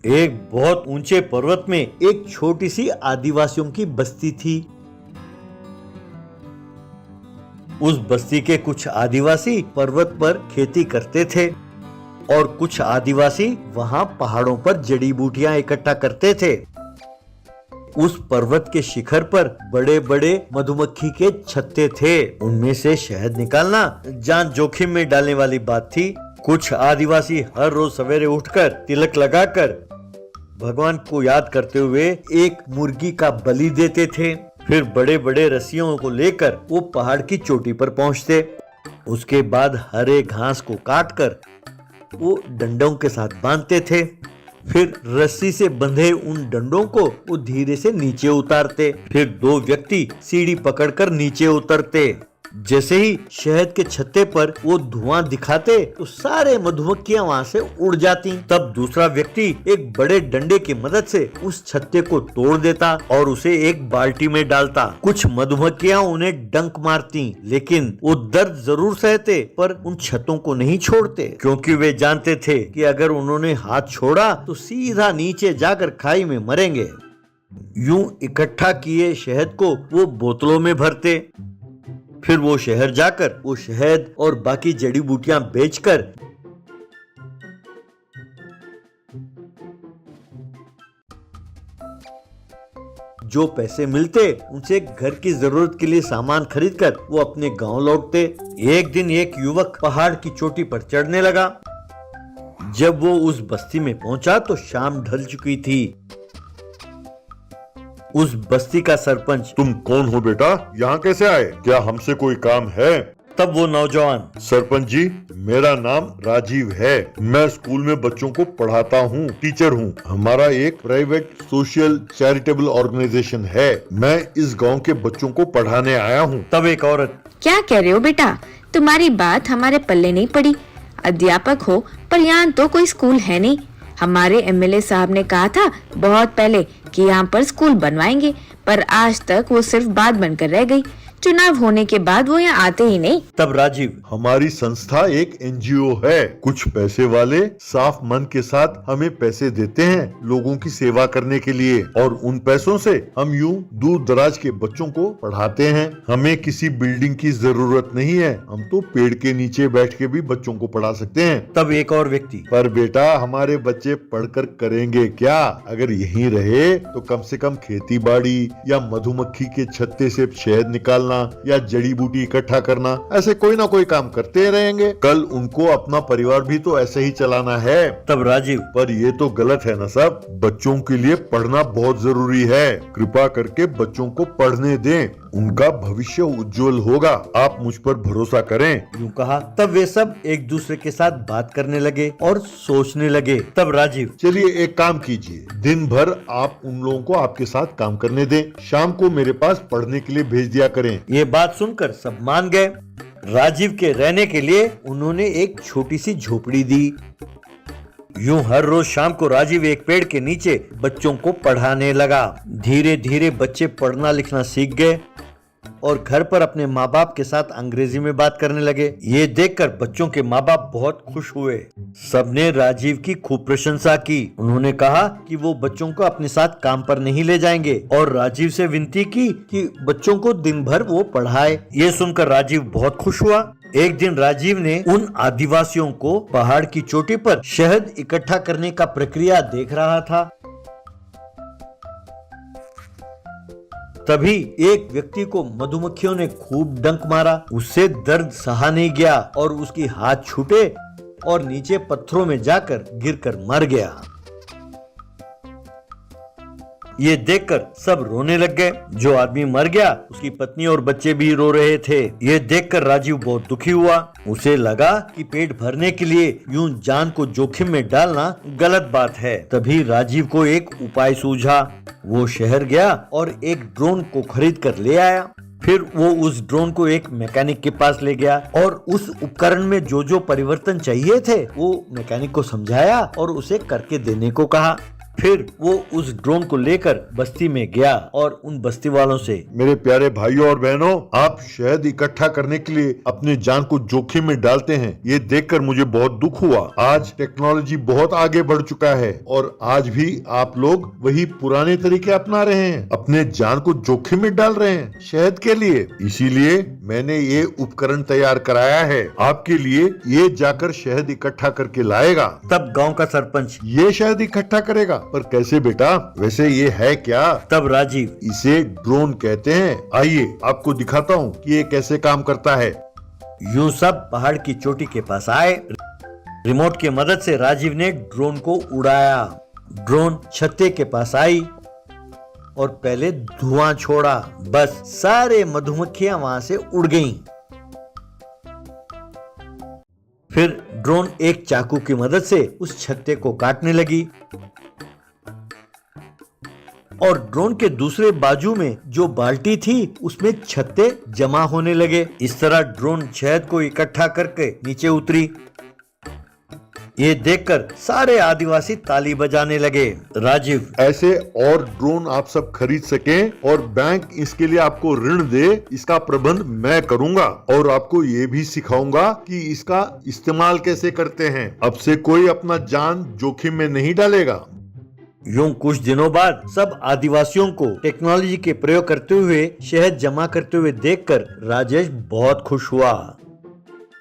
एक बहुत ऊंचे पर्वत में एक छोटी सी आदिवासियों की बस्ती थी। उस बस्ती के कुछ आदिवासी पर्वत पर खेती करते थे और कुछ आदिवासी वहां पहाड़ों पर जड़ी बूटियां इकट्ठा करते थे। उस पर्वत के शिखर पर बड़े बड़े मधुमक्खी के छत्ते थे। उनमें से शहद निकालना जान जोखिम में डालने वाली बात थी। कुछ आदिवासी हर रोज सवेरे उठकर तिलक लगाकर भगवान को याद करते हुए एक मुर्गी का बलि देते थे। फिर बड़े बड़े रस्सियों को लेकर वो पहाड़ की चोटी पर पहुंचते। उसके बाद हरे घास को काटकर वो डंडों के साथ बांधते थे। फिर रस्सी से बंधे उन डंडों को वो धीरे से नीचे उतारते। फिर दो व्यक्ति सीढ़ी पकड़कर नीचे उतरते। जैसे ही शहद के छत्ते पर वो धुआं दिखाते तो सारे मधुमक्खियां वहां से उड़ जाती। तब दूसरा व्यक्ति एक बड़े डंडे की मदद से उस छत्ते को तोड़ देता और उसे एक बाल्टी में डालता। कुछ मधुमक्खियां उन्हें डंक मारती, लेकिन वो दर्द जरूर सहते पर उन छत्तों को नहीं छोड़ते, क्योंकि वे जानते थे कि अगर उन्होंने हाथ छोड़ा तो सीधा नीचे जाकर खाई में मरेंगे। यूं इकट्ठा किए शहद को वो बोतलों में भरते। फिर वो शहर जाकर वो शहद और बाकी जड़ी बूटियां बेचकर जो पैसे मिलते उनसे घर की जरूरत के लिए सामान खरीदकर वो अपने गांव लौटते। एक दिन एक युवक पहाड़ की चोटी पर चढ़ने लगा। जब वो उस बस्ती में पहुंचा तो शाम ढल चुकी थी। उस बस्ती का सरपंच, तुम कौन हो बेटा? यहाँ कैसे आए? क्या हमसे कोई काम है? तब वो नौजवान, सरपंच जी, मेरा नाम राजीव है। मैं स्कूल में बच्चों को पढ़ाता हूँ, टीचर हूँ। हमारा एक प्राइवेट सोशल चैरिटेबल ऑर्गेनाइजेशन है। मैं इस गांव के बच्चों को पढ़ाने आया हूँ। तब एक औरत, क्या कह रहे हो बेटा? तुम्हारी बात हमारे पल्ले नहीं पड़ी। अध्यापक हो पर यहाँ तो कोई स्कूल है नहीं। हमारे एमएलए साहब ने कहा था बहुत पहले कि यहाँ पर स्कूल बनवाएंगे, पर आज तक वो सिर्फ बात बनकर रह गई। चुनाव होने के बाद वो यहाँ आते ही नहीं। तब राजीव, हमारी संस्था एक एनजीओ है। कुछ पैसे वाले साफ मन के साथ हमें पैसे देते हैं लोगों की सेवा करने के लिए, और उन पैसों से हम यूं दूर दराज के बच्चों को पढ़ाते हैं। हमें किसी बिल्डिंग की जरूरत नहीं है। हम तो पेड़ के नीचे बैठ के भी बच्चों को पढ़ा सकते हैं। तब एक और व्यक्ति, पर बेटा, हमारे बच्चे पढ़कर करेंगे क्या? अगर यहीं रहे तो कम से कम खेती बाड़ी या मधुमक्खी के छत्ते से शहद निकालना या जड़ी बूटी इकट्ठा करना, ऐसे कोई ना कोई काम करते रहेंगे। कल उनको अपना परिवार भी तो ऐसे ही चलाना है। तब राजीव, पर ये तो गलत है ना सब। बच्चों के लिए पढ़ना बहुत जरूरी है। कृपा करके बच्चों को पढ़ने दें, उनका भविष्य उज्जवल होगा। आप मुझ पर भरोसा करें। यूं कहा। तब वे सब एक दूसरे के साथ बात करने लगे और सोचने लगे। तब राजीव, चलिए एक काम कीजिए, दिन भर आप उन लोगों को आपके साथ काम करने दें, शाम को मेरे पास पढ़ने के लिए भेज दिया करें। ये बात सुनकर सब मान गए। राजीव के रहने के लिए उन्होंने एक छोटी सी झोपड़ी दी। यूं हर रोज शाम को राजीव एक पेड़ के नीचे बच्चों को पढ़ाने लगा। धीरे धीरे बच्चे पढ़ना लिखना सीख गए और घर पर अपने माँ बाप के साथ अंग्रेजी में बात करने लगे। ये देखकर बच्चों के माँ बाप बहुत खुश हुए। सबने राजीव की खूब प्रशंसा की। उन्होंने कहा कि वो बच्चों को अपने साथ काम पर नहीं ले जाएंगे और राजीव से विनती की कि बच्चों को दिन भर वो पढ़ाए। ये सुनकर राजीव बहुत खुश हुआ। एक दिन राजीव ने उन आदिवासियों को पहाड़ की चोटी पर शहद इकट्ठा करने का प्रक्रिया देख रहा था। तभी एक व्यक्ति को मधुमक्खियों ने खूब डंक मारा। उससे दर्द सहा नहीं गया और उसकी हाथ छूटे और नीचे पत्थरों में जाकर गिरकर मर गया। ये देखकर सब रोने लग गए। जो आदमी मर गया उसकी पत्नी और बच्चे भी रो रहे थे। ये देखकर राजीव बहुत दुखी हुआ। उसे लगा कि पेट भरने के लिए यूं जान को जोखिम में डालना गलत बात है। तभी राजीव को एक उपाय सूझा। वो शहर गया और एक ड्रोन को खरीद कर ले आया। फिर वो उस ड्रोन को एक मैकेनिक के पास ले गया और उस उपकरण में जो जो परिवर्तन चाहिए थे वो मैकेनिक को समझाया और उसे करके देने को कहा। फिर वो उस ड्रोन को लेकर बस्ती में गया और उन बस्ती वालों से, मेरे प्यारे भाइयों और बहनों, आप शहद इकट्ठा करने के लिए अपने जान को जोखिम में डालते हैं। ये देखकर मुझे बहुत दुख हुआ। आज टेक्नोलॉजी बहुत आगे बढ़ चुका है और आज भी आप लोग वही पुराने तरीके अपना रहे हैं, अपने जान को जोखिम में डाल रहे हैं शहद के लिए। इसीलिए मैंने ये उपकरण तैयार कराया है आपके लिए। ये जाकर शहद इकट्ठा करके लाएगा। तब गांव का सरपंच, ये शहद इकट्ठा करेगा? पर कैसे बेटा? वैसे ये है क्या? तब राजीव, इसे ड्रोन कहते हैं। आइए आपको दिखाता हूँ कि ये कैसे काम करता है। यूं सब पहाड़ की चोटी के पास आए। रिमोट की मदद से राजीव ने ड्रोन को उड़ाया। ड्रोन छत्ते के पास आई और पहले धुआं छोड़ा। बस सारे मधुमक्खियां वहां से उड़ गईं। फिर ड्रोन एक चाकू की मदद से उस छत्ते को काटने लगी और ड्रोन के दूसरे बाजू में जो बाल्टी थी उसमें छत्ते जमा होने लगे। इस तरह ड्रोन शहद को इकट्ठा करके नीचे उतरी। ये देखकर सारे आदिवासी ताली बजाने लगे। राजीव, ऐसे और ड्रोन आप सब खरीद सकें और बैंक इसके लिए आपको ऋण दे, इसका प्रबंध मैं करूंगा और आपको ये भी सिखाऊंगा कि इसका इस्तेमाल कैसे करते हैं। अब से कोई अपना जान जोखिम में नहीं डालेगा। यूं कुछ दिनों बाद सब आदिवासियों को टेक्नोलॉजी के प्रयोग करते हुए शहद जमा करते हुए देखकर राजेश बहुत खुश हुआ।